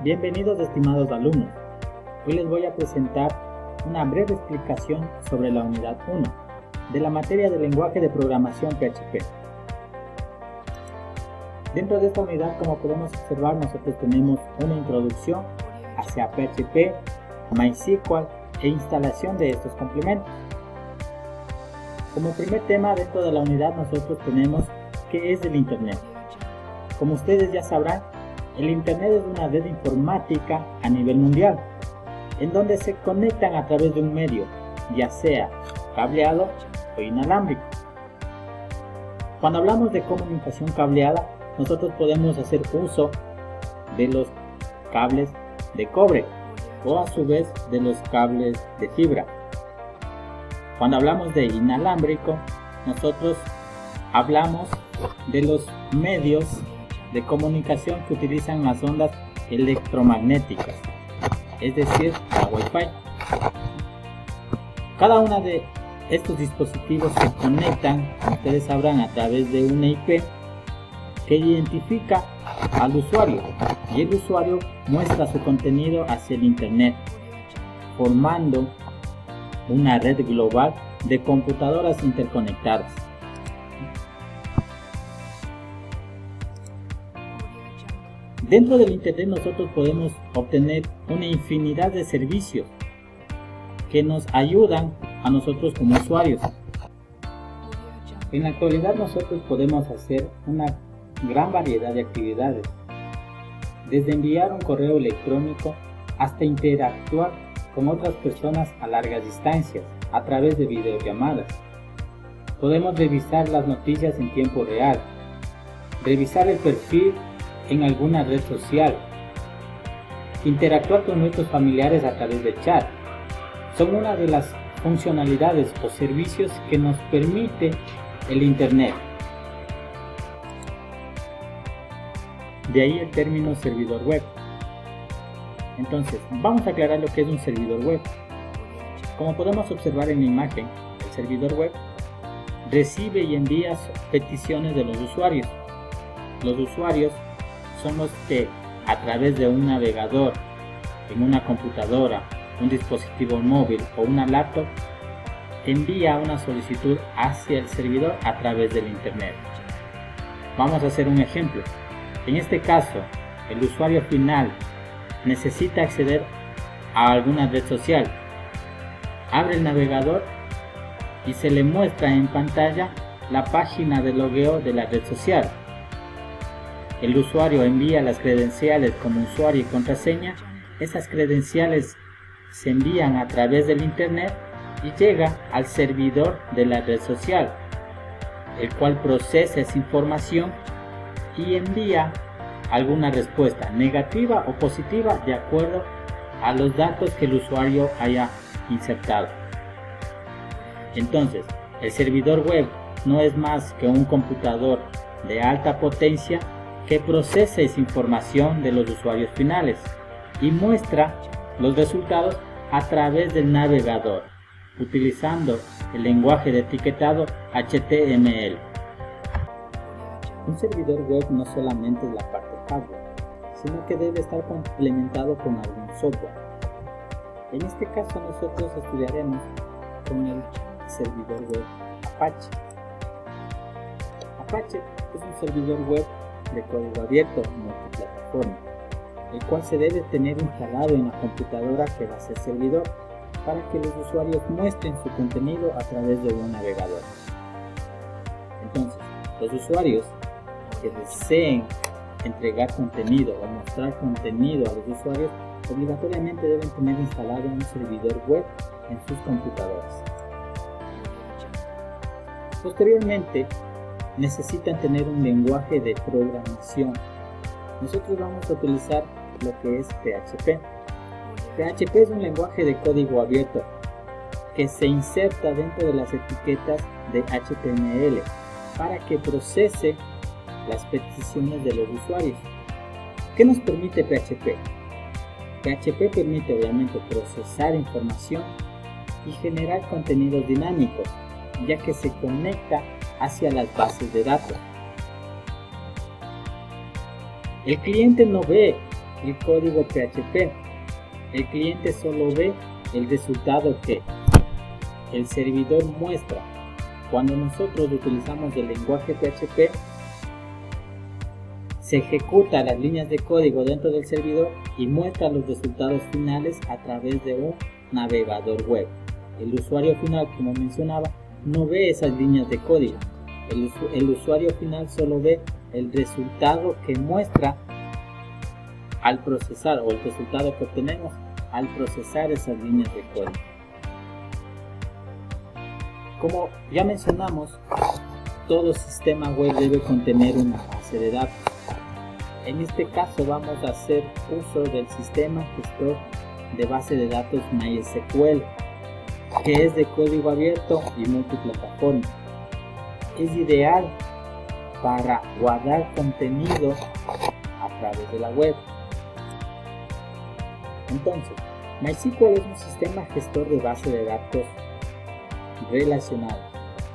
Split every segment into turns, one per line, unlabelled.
Bienvenidos estimados alumnos. Hoy les voy a presentar una breve explicación sobre la unidad 1 de la materia de lenguaje de programación PHP. Dentro de esta unidad, como podemos observar, nosotros tenemos una introducción hacia PHP, MySQL e instalación de estos complementos. Como primer tema dentro de la unidad nosotros tenemos qué es el Internet. Como ustedes ya sabrán, el Internet es una red informática a nivel mundial, en donde se conectan a través de un medio, ya sea cableado o inalámbrico. Cuando hablamos de comunicación cableada, nosotros podemos hacer uso de los cables de cobre o a su vez de los cables de fibra. Cuando hablamos de inalámbrico, nosotros hablamos de los medios de comunicación que utilizan las ondas electromagnéticas, es decir, la Wi-Fi. Cada uno de estos dispositivos se conectan, como ustedes sabrán, a través de una IP que identifica al usuario, y el usuario muestra su contenido hacia el Internet, formando una red global de computadoras interconectadas. Dentro del Internet nosotros podemos obtener una infinidad de servicios que nos ayudan a nosotros como usuarios. En la actualidad nosotros podemos hacer una gran variedad de actividades, desde enviar un correo electrónico hasta interactuar con otras personas a largas distancias a través de videollamadas. Podemos revisar las noticias en tiempo real, revisar el perfil en alguna red social, interactuar con nuestros familiares a través de chat. Son una de las funcionalidades o servicios que nos permite el Internet. De ahí el término servidor web. Entonces, vamos a aclarar lo que es un servidor web. Como podemos observar en la imagen, el servidor web recibe y envía peticiones de los usuarios. Los usuarios son los que, a través de un navegador, en una computadora, un dispositivo móvil o una laptop, envía una solicitud hacia el servidor a través del Internet. Vamos a hacer un ejemplo. En este caso, el usuario final necesita acceder a alguna red social. Abre el navegador y se le muestra en pantalla la página de logueo de la red social. El usuario envía las credenciales como usuario y contraseña. Esas credenciales se envían a través del Internet y llega al servidor de la red social, el cual procesa esa información y envía alguna respuesta negativa o positiva de acuerdo a los datos que el usuario haya insertado. Entonces, el servidor web no es más que un computador de alta potencia que procesa esa información de los usuarios finales y muestra los resultados a través del navegador, utilizando el lenguaje de etiquetado HTML. Un servidor web no solamente es la parte hardware, sino que debe estar complementado con algún software. En este caso nosotros estudiaremos con el servidor web Apache. Apache es un servidor web de código abierto multiplataforma, el cual se debe tener instalado en la computadora que va a ser servidor para que los usuarios muestren su contenido a través de un navegador. Entonces, los usuarios que deseen entregar contenido o mostrar contenido a los usuarios obligatoriamente deben tener instalado un servidor web en sus computadoras. Posteriormente, necesitan tener un lenguaje de programación. Nosotros vamos a utilizar lo que es PHP. PHP es un lenguaje de código abierto que se inserta dentro de las etiquetas de HTML para que procese las peticiones de los usuarios. ¿Qué nos permite PHP? PHP permite obviamente procesar información y generar contenidos dinámicos, ya que se conecta hacia las bases de datos. El cliente no ve el código PHP. El cliente solo ve el resultado que el servidor muestra. Cuando nosotros utilizamos el lenguaje PHP, se ejecuta las líneas de código dentro del servidor y muestra los resultados finales a través de un navegador web. El usuario final, como mencionaba, no ve esas líneas de código. El usuario final solo ve el resultado que muestra al procesar, o el resultado que obtenemos al procesar esas líneas de código. Como ya mencionamos, todo sistema web debe contener una base de datos. En este caso vamos a hacer uso del sistema gestor de base de datos MySQL, que es de código abierto y multiplataforma. Es ideal para guardar contenido a través de la web. Entonces, MySQL es un sistema gestor de base de datos relacionado,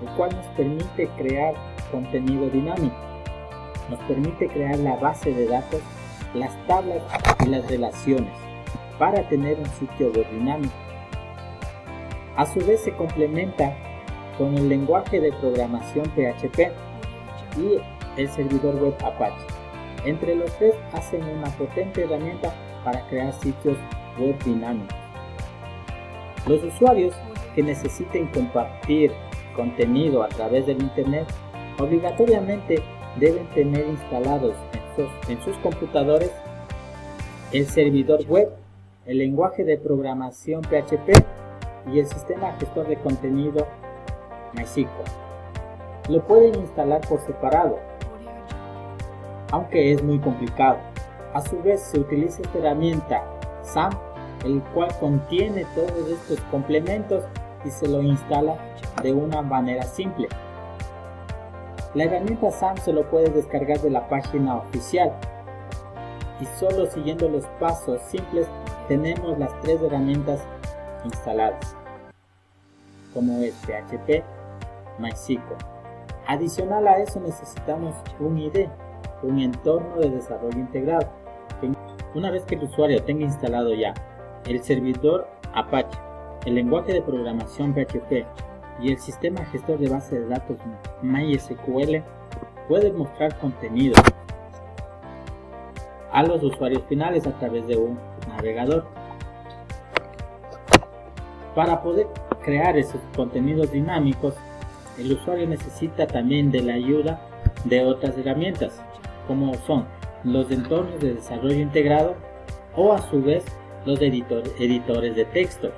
el cual nos permite crear contenido dinámico. Nos permite crear la base de datos, las tablas y las relaciones para tener un sitio web dinámico. A su vez se complementa con el lenguaje de programación PHP y el servidor web Apache. Entre los tres hacen una potente herramienta para crear sitios web dinámicos. Los usuarios que necesiten compartir contenido a través del Internet obligatoriamente deben tener instalados en sus computadores el servidor web, el lenguaje de programación PHP y el sistema gestor de contenido MySQL. Lo pueden instalar por separado, aunque es muy complicado. A su vez se utiliza esta herramienta SAM, el cual contiene todos estos complementos y se lo instala de una manera simple. La herramienta SAM se lo puedes descargar de la página oficial y solo siguiendo los pasos simples tenemos las tres herramientas instaladas, como es PHP, MySQL. Adicional a eso necesitamos un IDE, un entorno de desarrollo integrado. Una vez que el usuario tenga instalado ya el servidor Apache, el lenguaje de programación PHP y el sistema gestor de base de datos MySQL, puede mostrar contenido a los usuarios finales a través de un navegador. Para poder crear esos contenidos dinámicos, el usuario necesita también de la ayuda de otras herramientas, como son los entornos de desarrollo integrado o a su vez los editores de texto,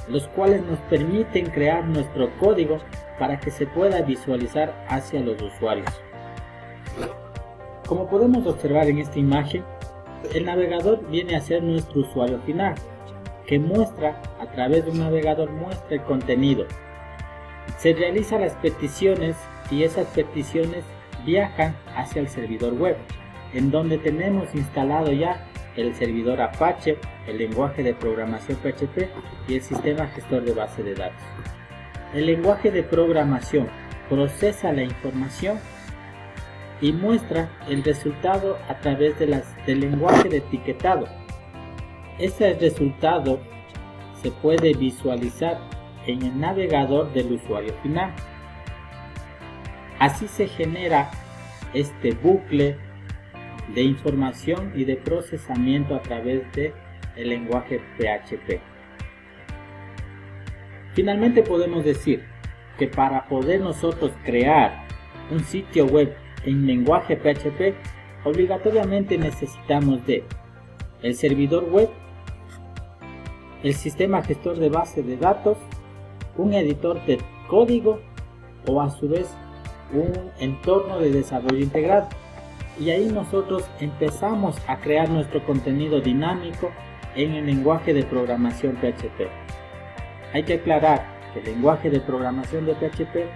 los cuales nos permiten crear nuestro código para que se pueda visualizar hacia los usuarios. Como podemos observar en esta imagen, el navegador viene a ser nuestro usuario final, que muestra a través de un navegador muestra el contenido. Se realizan las peticiones y esas peticiones viajan hacia el servidor web, en donde tenemos instalado ya el servidor Apache, el lenguaje de programación PHP y el sistema gestor de base de datos. El lenguaje de programación procesa la información y muestra el resultado a través del lenguaje de etiquetado. Ese resultado se puede visualizar en el navegador del usuario final. Así se genera este bucle de información y de procesamiento a través del lenguaje PHP. Finalmente podemos decir que para poder nosotros crear un sitio web en lenguaje PHP, obligatoriamente necesitamos de el servidor web, el sistema gestor de base de datos, un editor de código o a su vez un entorno de desarrollo integrado. Y ahí nosotros empezamos a crear nuestro contenido dinámico en el lenguaje de programación PHP. Hay que aclarar que el lenguaje de programación de PHP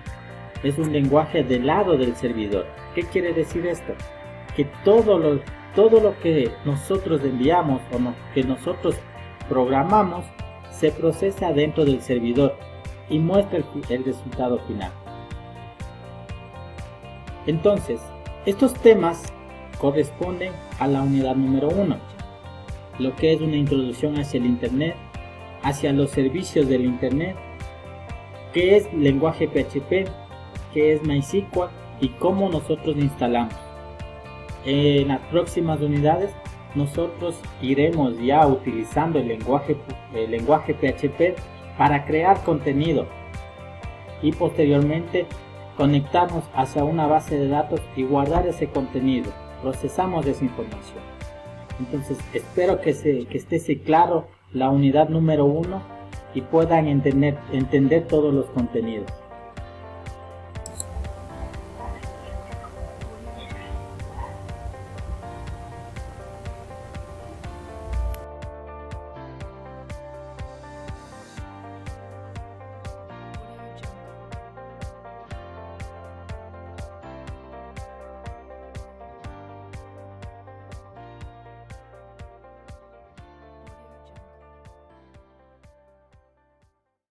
es un lenguaje del lado del servidor. ¿Qué quiere decir esto? Que todo lo que nosotros enviamos o que nosotros programamos se procesa dentro del servidor y muestra el resultado final. Entonces, estos temas corresponden a la unidad número 1, lo que es una introducción hacia el Internet, hacia los servicios del Internet, qué es lenguaje PHP, qué es MySQL y cómo nosotros instalamos. En las próximas unidades nosotros iremos ya utilizando el lenguaje PHP para crear contenido y posteriormente conectarnos hacia una base de datos y guardar ese contenido. Procesamos esa información. Entonces espero que esté claro la unidad número 1 y puedan entender todos los contenidos.